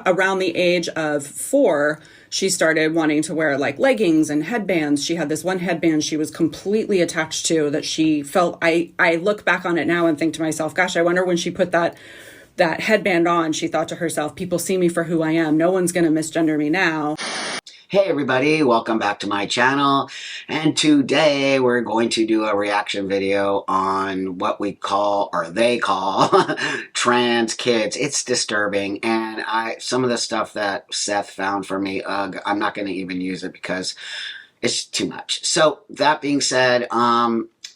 Around the age of 4, she started wanting to wear like leggings and headbands. She had this one headband she was completely attached to that she felt, I look back on it now and think to myself, gosh, I wonder when she put that headband on, she thought to herself, people see me for who I am. No one's going to misgender me now. Hey everybody, welcome back to my channel, and today we're going to do a reaction video on what we call, or they call, trans kids. It's disturbing, and some of the stuff that Seth found for me, I'm not going to even use it because it's too much. So that being said,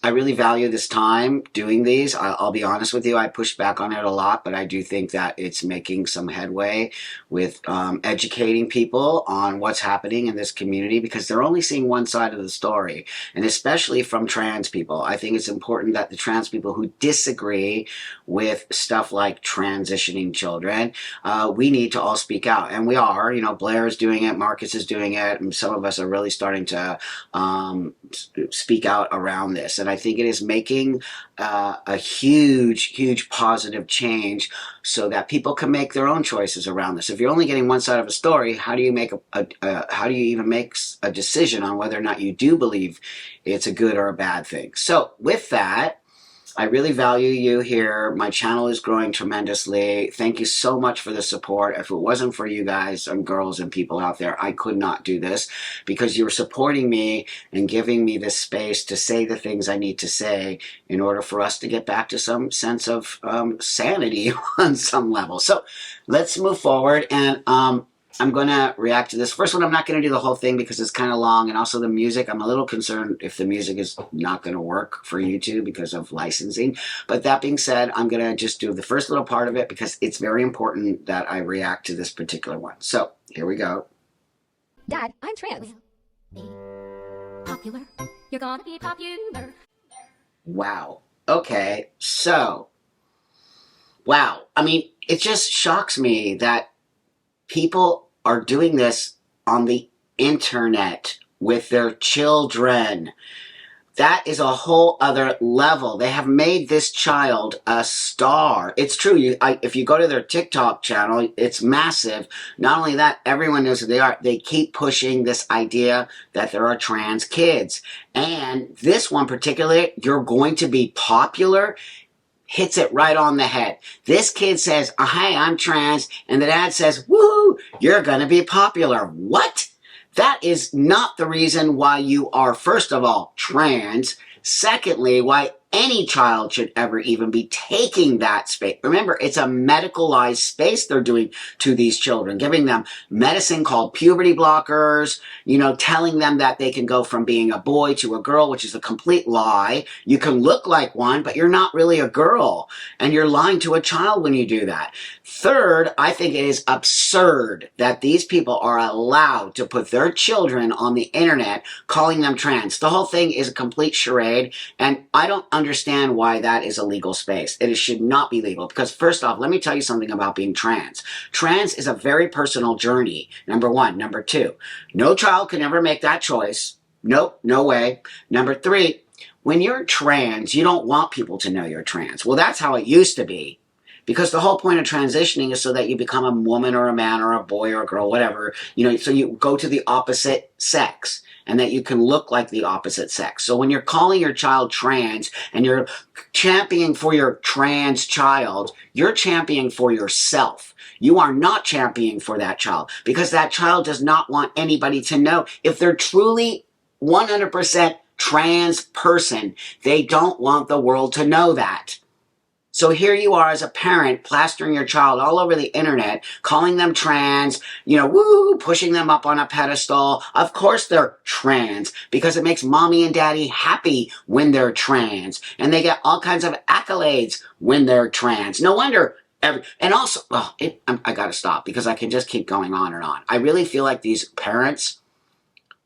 I really value this time doing these. I'll be honest with you, I pushed back on it a lot, but I do think that it's making some headway with educating people on what's happening in this community, because they're only seeing one side of the story, and especially from trans people. I think it's important that the trans people who disagree with stuff like transitioning children, we need to all speak out, and we are. You know, Blair is doing it, Marcus is doing it, and some of us are really starting to speak out around this, and I think it is making a huge positive change so that people can make their own choices around this. If you're only getting one side of a story, how do you make how do you even make a decision on whether or not you do believe it's a good or a bad thing? So with that, I really value you here. My channel is growing tremendously. Thank you so much for the support. If it wasn't for you guys and girls and people out there, I could not do this, because you're supporting me and giving me this space to say the things I need to say in order for us to get back to some sense of sanity on some level. So let's move forward, and I'm going to react to this. First one, I'm not going to do the whole thing because it's kind of long, and also the music. I'm a little concerned if the music is not going to work for YouTube because of licensing. But that being said, I'm going to just do the first little part of it because it's very important that I react to this particular one. So, here we go. Dad, I'm trans. Be popular. You're gonna be popular. Wow. Okay, so, wow. I mean, it just shocks me that people are doing this on the internet with their children. That is a whole other level. They have made this child a star. It's true. If you go to their TikTok channel, it's massive. Not only that, everyone knows who they are. They keep pushing this idea that there are trans kids. And this one particularly, you're going to be popular, hits it right on the head. This kid says, hey, I'm trans, and the dad says, woohoo, you're gonna be popular. What? That is not the reason why you are, first of all, trans. Secondly, why any child should ever even be taking that space. Remember, it's a medicalized space they're doing to these children, giving them medicine called puberty blockers, you know, telling them that they can go from being a boy to a girl, which is a complete lie. You can look like one, but you're not really a girl, and you're lying to a child when you do that. Third, I think it is absurd that these people are allowed to put their children on the internet calling them trans. The whole thing is a complete charade, and I don't understand why that is a legal space. It should not be legal, because first off, let me tell you something about being trans. Trans is a very personal journey, number one. Number two, no child can ever make that choice. Nope, no way. Number three, when you're trans, you don't want people to know you're trans. Well, that's how it used to be. Because the whole point of transitioning is so that you become a woman or a man or a boy or a girl, whatever, you know, so you go to the opposite sex, and that you can look like the opposite sex. So when you're calling your child trans and you're championing for your trans child, you're championing for yourself. You are not championing for that child, because that child does not want anybody to know. If they're truly 100% trans person, they don't want the world to know that. So here you are as a parent, plastering your child all over the internet, calling them trans, you know, woo, pushing them up on a pedestal. Of course they're trans, because it makes mommy and daddy happy when they're trans. And they get all kinds of accolades when they're trans. No wonder. And also, well, I gotta stop, because I can just keep going on and on. I really feel like these parents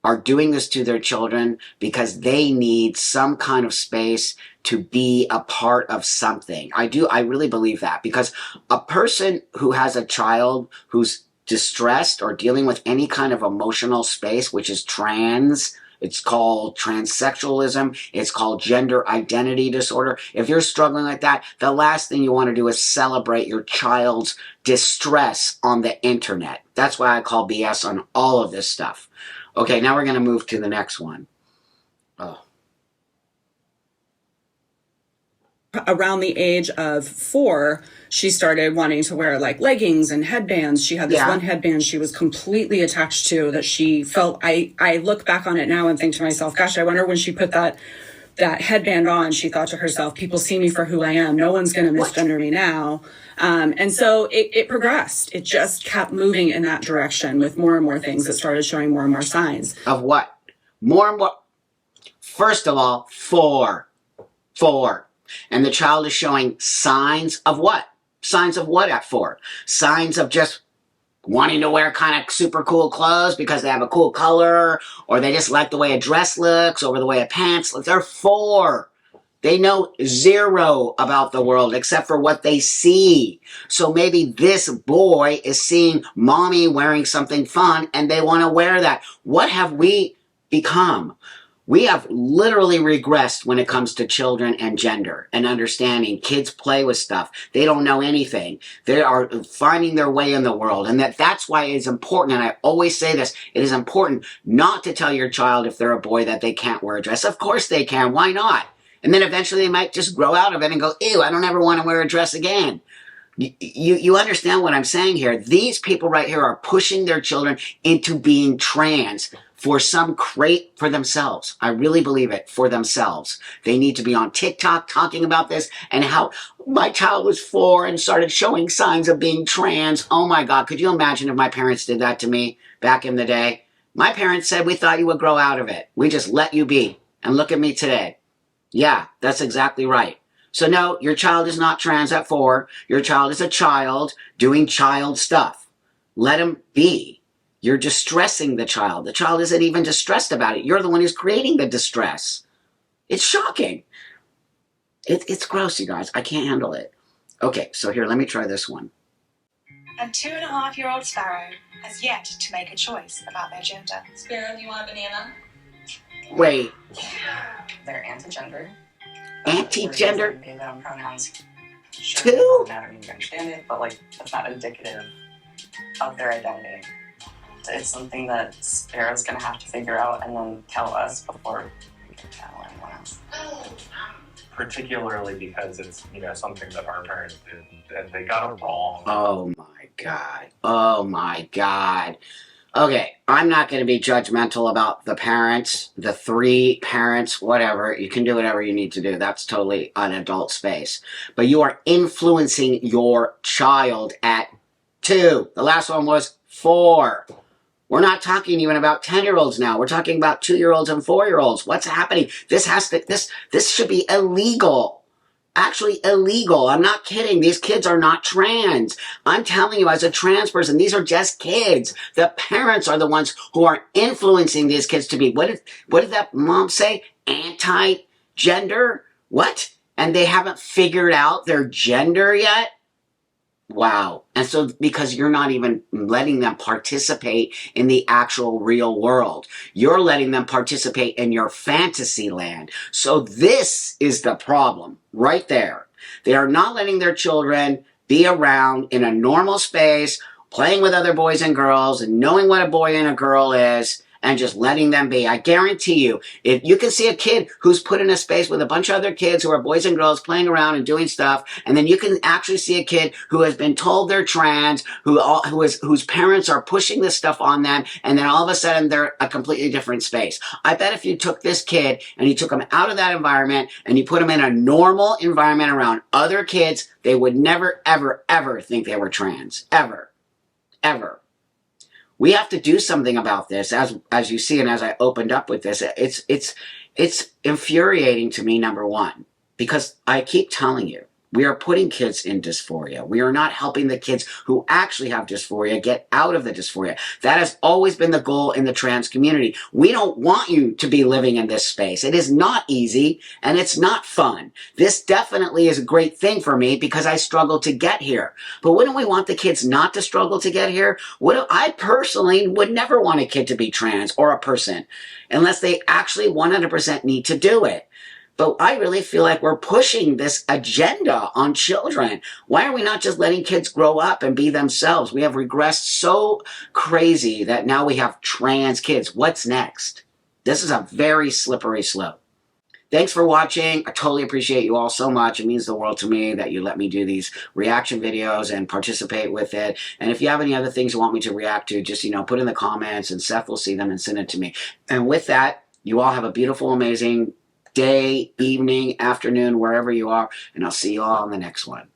are doing this to their children because they need some kind of space to be a part of something. I really believe that, because a person who has a child who's distressed or dealing with any kind of emotional space, which is trans, It's called transsexualism. It's called gender identity disorder. If you're struggling like that, the last thing you want to do is celebrate your child's distress on the internet. That's why I call BS on all of this stuff. Okay, now we're going to move to the next one. Oh. Around the age of 4, she started wanting to wear like leggings and headbands. She had this one headband she was completely attached to that she felt, I look back on it now and think to myself, gosh, I wonder when she put that headband on, she thought to herself, people see me for who I am. No one's going to misgender me now. And so it progressed. It just kept moving in that direction with more and more things that started showing more and more signs. Of what? More and more. First of all, 4. And the child is showing signs of what? Signs of what at 4? Signs of just wanting to wear kind of super cool clothes because they have a cool color, or they just like the way a dress looks, or the way a pants looks. They're 4. They know 0 about the world except for what they see. So maybe this boy is seeing mommy wearing something fun and they want to wear that. What have we become? We have literally regressed when it comes to children and gender and understanding. Kids play with stuff. They don't know anything. They are finding their way in the world. And that's why it is important, and I always say this, it is important not to tell your child if they're a boy that they can't wear a dress. Of course they can. Why not? And then eventually they might just grow out of it and go, ew, I don't ever want to wear a dress again. You understand what I'm saying here? These people right here are pushing their children into being trans for for themselves. I really believe it, for themselves. They need to be on TikTok talking about this and how my child was 4 and started showing signs of being trans. Oh my God, could you imagine if my parents did that to me back in the day? My parents said, we thought you would grow out of it. We just let you be. And look at me today. Yeah, that's exactly right. So no, your child is not trans at 4. Your child is a child doing child stuff. Let him be. You're distressing the child. The child isn't even distressed about it. You're the one who's creating the distress. It's shocking. It's gross, you guys. I can't handle it. Okay, so here, let me try this one. And 2.5-year-old Sparrow has yet to make a choice about their gender. Sparrow, do you want a banana? Wait. They're anti-gender. Anti-gender? They them pronouns. Two? Sure, I don't even understand it, but like that's not indicative of their identity. It's something that Sparrow's gonna have to figure out and then tell us before we can tell anyone else. Particularly because it's, something that our parents did and they got it wrong. Oh my God. Oh my God. Okay, I'm not going to be judgmental about the parents, the 3 parents, whatever. You can do whatever you need to do. That's totally an adult space. But you are influencing your child at 2. The last one was 4. We're not talking even about 10-year-olds now. We're talking about 2-year-olds and 4-year-olds. What's happening? This should be illegal. Actually illegal. I'm not kidding. These kids are not trans. I'm telling you, as a trans person, these are just kids. The parents are the ones who are influencing these kids to be, what did that mom say? Anti-gender? What? And they haven't figured out their gender yet? Wow. And so because you're not even letting them participate in the actual real world, you're letting them participate in your fantasy land. So this is the problem right there. They are not letting their children be around in a normal space, playing with other boys and girls and knowing what a boy and a girl is, and just letting them be. I guarantee you, if you can see a kid who's put in a space with a bunch of other kids who are boys and girls playing around and doing stuff, and then you can actually see a kid who has been told they're trans, whose parents are pushing this stuff on them, and then all of a sudden they're a completely different space. I bet if you took this kid and you took him out of that environment and you put him in a normal environment around other kids, they would never, ever, ever think they were trans. Ever. Ever. We have to do something about this, as you see, and as I opened up with this. It's infuriating to me, number one, because I keep telling you, We are putting kids in dysphoria. We are not helping the kids who actually have dysphoria get out of the dysphoria. That has always been the goal in the trans community. We don't want you to be living in this space. It is not easy and it's not fun. This definitely is a great thing for me because I struggled to get here. But wouldn't we want the kids not to struggle to get here? I personally would never want a kid to be trans or a person unless they actually 100% need to do it. But I really feel like we're pushing this agenda on children. Why are we not just letting kids grow up and be themselves? We have regressed so crazy that now we have trans kids. What's next? This is a very slippery slope. Thanks for watching. I totally appreciate you all so much. It means the world to me that you let me do these reaction videos and participate with it. And if you have any other things you want me to react to, just, put in the comments and Seth will see them and send it to me. And with that, you all have a beautiful, amazing day, evening, afternoon, wherever you are, and I'll see you all on the next one.